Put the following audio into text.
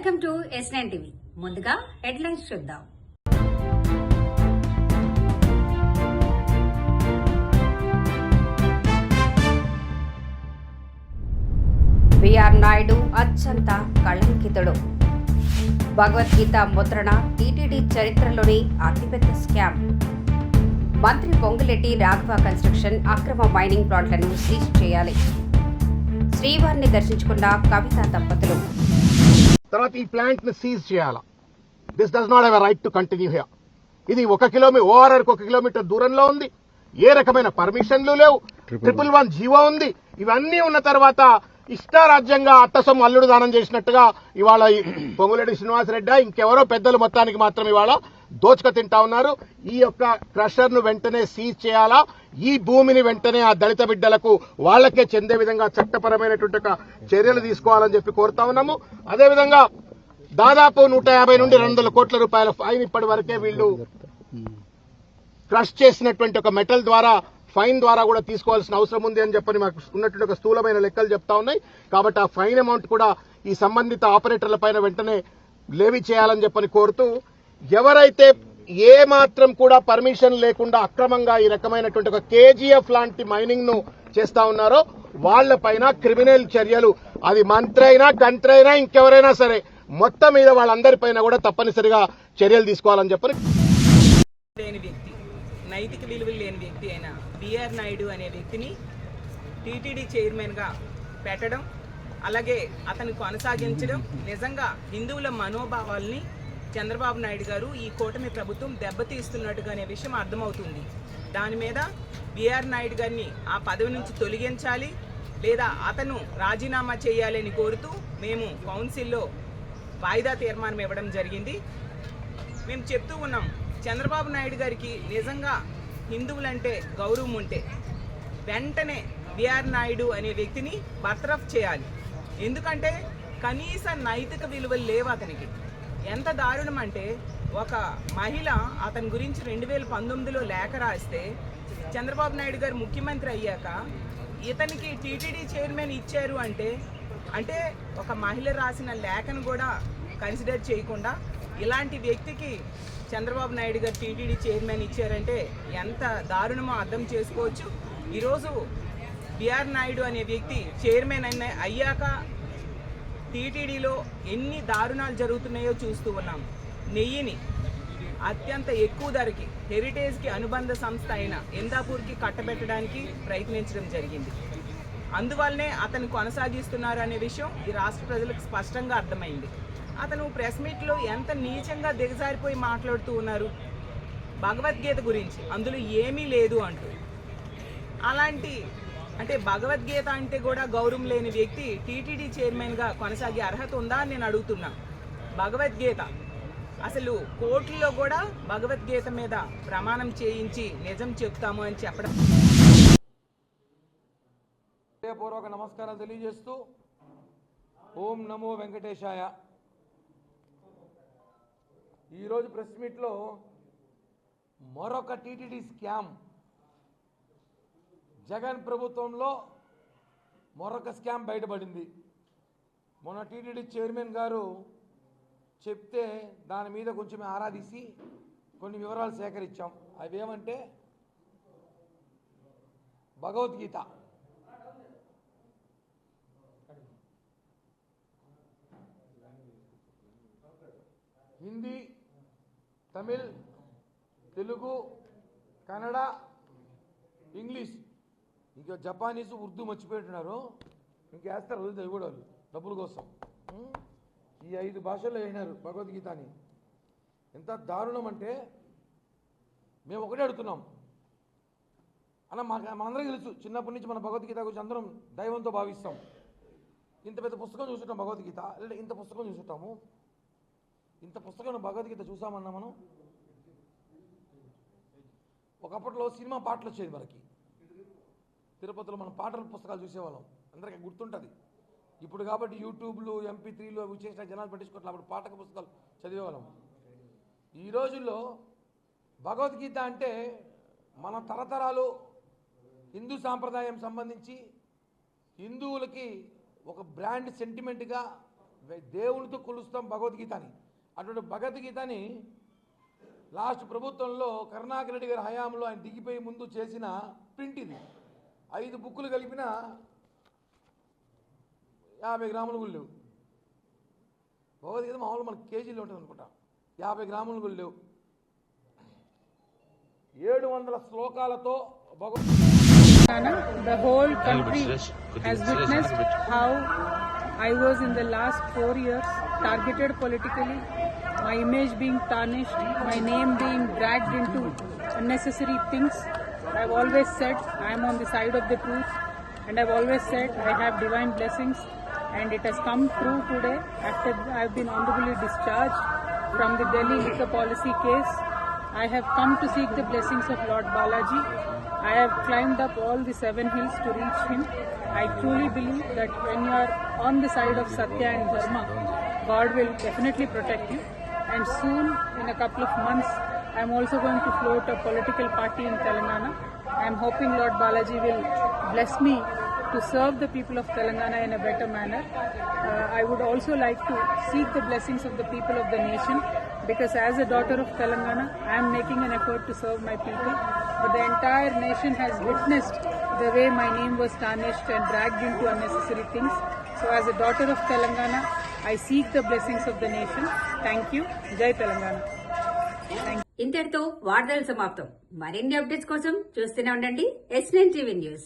Welcome to S9 TV. ముందుగా headlines చూద్దాం. BR Naidu అత్యంత కళంకితుడు. భగవద్గీత ముద్రణ టీటీడీ చరిత్రలోని అతిపెద్ద స్కామ్. మంత్రి పొంగులేటి రాఘవ కన్స్ట్రక్షన్ అక్రమ మైనింగ్ ప్లాంట్లను సీజ్ చేయాలి. శ్రీవారిని దర్శించుకున్న కవిత దంపతులు. తర్వాత ఈ ప్లాంట్ ని సీజ్ చేయాలా. This does not have a right to continue here. ఇది 1 కిలోమీటర్ ఓఆర్ఆర్ 1 కిలోమీటర్ దూరంలో ఉంది. ఏ రకమైన పర్మిషన్లు లేవు. 111 జీవో ఉంది. ఇవన్నీ ఉన్న తర్వాత ఇష్టారాజ్యంగా అట్టసొమ్ము అల్లుడు దానం చేసినట్టుగా ఇవాళ పొంగులేటి శ్రీనివాసరెడ్డి ఇంకెవరో పెద్దలు మొత్తానికి మాత్రం ఇవాళ దోచుక తింటా ఉన్నారు. ఈ యొక్క క్రషర్ ను వెంటనే సీజ్ చేయాలా. ఈ భూమిని వెంటనే ఆ దళిత బిడ్డలకు వాళ్లకే చెందే విధంగా చట్టపరమైనటువంటి చర్యలు తీసుకోవాలని చెప్పి కోరుతా ఉన్నాము. అదేవిధంగా దాదాపు 150 నుండి 200 కోట్ల రూపాయల ఫైన్ ఇప్పటి వరకే వీళ్లు క్రష్ చేసినటువంటి ఒక మెటల్ ద్వారా ఫైన్ ద్వారా కూడా తీసుకోవాల్సిన అవసరం ఉంది అని చెప్పని మాకు ఉన్నటువంటి ఒక స్థూలమైన లెక్కలు చెప్తా ఉన్నాయి. కాబట్టి ఆ ఫైన్ అమౌంట్ కూడా ఈ సంబంధిత ఆపరేటర్ల పైన వెంటనే లేవీ చేయాలని చెప్పని కోరుతూ, ఎవరైతే ఏ మాత్రం కూడా పర్మిషన్ లేకుండా అక్రమంగా ఈ రకమైనటువంటి ఒక కేజీఎఫ్ లాంటి మైనింగ్ ను చేస్తా ఉన్నారో వాళ్లపైన క్రిమినల్ చర్యలు, అది మంత్రి అయినా కంత్రి అయినా ఇంకెవరైనా సరే మొత్తం మీద వాళ్ళందరిపైన కూడా తప్పనిసరిగా చర్యలు తీసుకోవాలని చెప్పని. నైతిక విలువలు లేని వ్యక్తి అయిన బిఆర్ నాయుడు అనే వ్యక్తిని టీటీడీ చైర్మన్ గా పెట్టడం, అలాగే అతను కొనసాగించడం నిజంగా హిందువుల మనోభావాల్ని చంద్రబాబు నాయుడు గారు ఈ కూటమి ప్రభుత్వం దెబ్బతీస్తున్నట్టుగా అనే విషయం అర్థమవుతుంది. దాని మీద బిఆర్ నాయుడు గారిని ఆ పదవి నుంచి తొలగించాలి లేదా అతను రాజీనామా చేయాలని కోరుతూ మేము కౌన్సిల్లో వాయిదా తీర్మానం ఇవ్వడం జరిగింది. మేము చెప్తూ ఉన్నాం, చంద్రబాబు నాయుడు గారికి నిజంగా హిందువులంటే గౌరవం ఉంటే వెంటనే బిఆర్ నాయుడు అనే వ్యక్తిని బర్తరఫ్ చేయాలి. ఎందుకంటే కనీస నైతిక విలువలు లేవు అతనికి. ఎంత దారుణం అంటే, ఒక మహిళ అతని గురించి 2019లో లేఖ రాస్తే చంద్రబాబు నాయుడు గారు ముఖ్యమంత్రి అయ్యాక ఇతనికి టీటీడీ చైర్మన్ ఇచ్చారు అంటే ఒక మహిళ రాసిన లేఖను కూడా కన్సిడర్ చేయకుండా ఇలాంటి వ్యక్తికి చంద్రబాబు నాయుడు గారు టీటీడీ చైర్మన్ ఇచ్చారంటే ఎంత దారుణమో అర్థం చేసుకోవచ్చు. ఈరోజు బిఆర్ నాయుడు అనే వ్యక్తి చైర్మన్ అయ్యాక టీటీడీలో ఎన్ని దారుణాలు జరుగుతున్నాయో చూస్తూ ఉన్నాం. నెయ్యిని అత్యంత ఎక్కువ ధరకి హెరిటేజ్కి అనుబంధ సంస్థ అయిన ఇందాపూర్కి కట్టబెట్టడానికి ప్రయత్నించడం జరిగింది. అందువల్లనే అతను కొనసాగిస్తున్నారు అనే విషయం ఈ రాష్ట్ర ప్రజలకు స్పష్టంగా అర్థమైంది. అతను ప్రెస్ మీట్లో ఎంత నీచంగా దిగజారిపోయి మాట్లాడుతూ ఉన్నారు భగవద్గీత గురించి, అందులో ఏమీ లేదు అంటూ. అలాంటి భగవద్గీత అంటే కూడా గౌరవం లేని వ్యక్తి టీటీడీ చైర్మన్గా కొనసాగే అర్హత ఉందా అని నేను అడుగుతున్నా. భగవద్గీత అసలు కోర్టులో కూడా భగవద్గీత మీద ప్రమాణం చేయించి నిజం చెప్తాము అని చెప్పడం. పూర్వక నమస్కారాలు తెలియజేస్తూ ఓం నమో వెంకటేశాయ. ఈరోజు ప్రెస్ మీట్లో మరొక టీటీడీ స్కామ్, జగన్ ప్రభుత్వంలో మరొక స్కామ్ బయటపడింది. మొన్న టీటీడీ చైర్మన్ గారు చెప్తే దాని మీద కొంచెం ఆరాధిసి కొన్ని వివరాలు సేకరించాం. అవేమంటే భగవద్గీత, హిందీ, తమిళ్, తెలుగు, కన్నడ, ఇంగ్లీష్, ఇంకా జపానీస్, ఉర్దూ మర్చిపోయింటున్నారు. ఇంకేస్తారు వదిలితే కూడా వాళ్ళు డబ్బుల కోసం. ఈ 5 భాషల్లో అయినారు భగవద్గీతని. ఎంత దారుణం అంటే, మేము ఒకటే అడుగుతున్నాం అన్న, మనందరికీ తెలుసు చిన్నప్పటి నుంచి మన భగవద్గీత గురించి అందరం దైవంతో భావిస్తాం. ఇంత పెద్ద పుస్తకం చూసుకుంటాం భగవద్గీత, లేదా ఇంత పుస్తకం చూసుకుంటాము. ఇంత పుస్తకం భగవద్గీత చూసామన్నా మనం. ఒకప్పట్లో సినిమా పాటలు వచ్చేది మనకి, తిరుపతిలో మనం పాటల పుస్తకాలు చూసేవాళ్ళం, అందరికీ గుర్తుంటుంది. ఇప్పుడు కాబట్టి యూట్యూబ్లు, MP3లు అవి చేసిన జనాలు పట్టించుకోవట్లేదు. అప్పుడు పాఠక పుస్తకాలు చదివేవాళ్ళం. ఈ రోజుల్లో భగవద్గీత అంటే మన తరతరాలు హిందూ సాంప్రదాయం సంబంధించి హిందువులకి ఒక బ్రాండ్ సెంటిమెంట్గా దేవునితో కొలుస్తాం భగవద్గీతని. అటువంటి భగవద్గీతని లాస్ట్ ప్రభుత్వంలో కరుణాకర్ రెడ్డి గారి హయాంలో ఆయన దిగిపోయి ముందు చేసిన ప్రింట్ ఇది. 5 బుక్కులు కలిపిన 50 గ్రాములు కూడా లేవు. భగవద్గీత మామూలు మనకు కేజీలో ఉంటుంది అనుకుంటా, 50 గ్రాములు కూడా లేవు. 700 శ్లోకాలతో The whole country has witnessed how I was in the last 4 years targeted politically, my image being tarnished, my name being dragged into unnecessary things. I've always said I am on the side of the truth, and I've always said I have divine blessings, and it has come true today after I've been honorably discharged from the Delhi liquor policy case. I have come to seek the blessings of Lord Balaji. I have climbed up all the 7 hills to reach him. I truly believe that when you are on the side of Satya and Dharma, God will definitely protect you. And soon, in a couple of months, I am also going to float a political party in Telangana. I am hoping Lord Balaji will bless me to serve the people of Telangana in a better manner. I would also like to seek the blessings of the people of the nation, because as a daughter of Telangana, I am making an effort to serve my people. But the entire nation has witnessed the way my name was tarnished and dragged into unnecessary things. So as a daughter of Telangana, I seek the blessings of the nation. Thank you. Jai Telangana. ఇంతటితో వార్తలు సమాప్తం. మరిన్ని updates కోసం చూస్తూనే ఉండండి S9 TV news.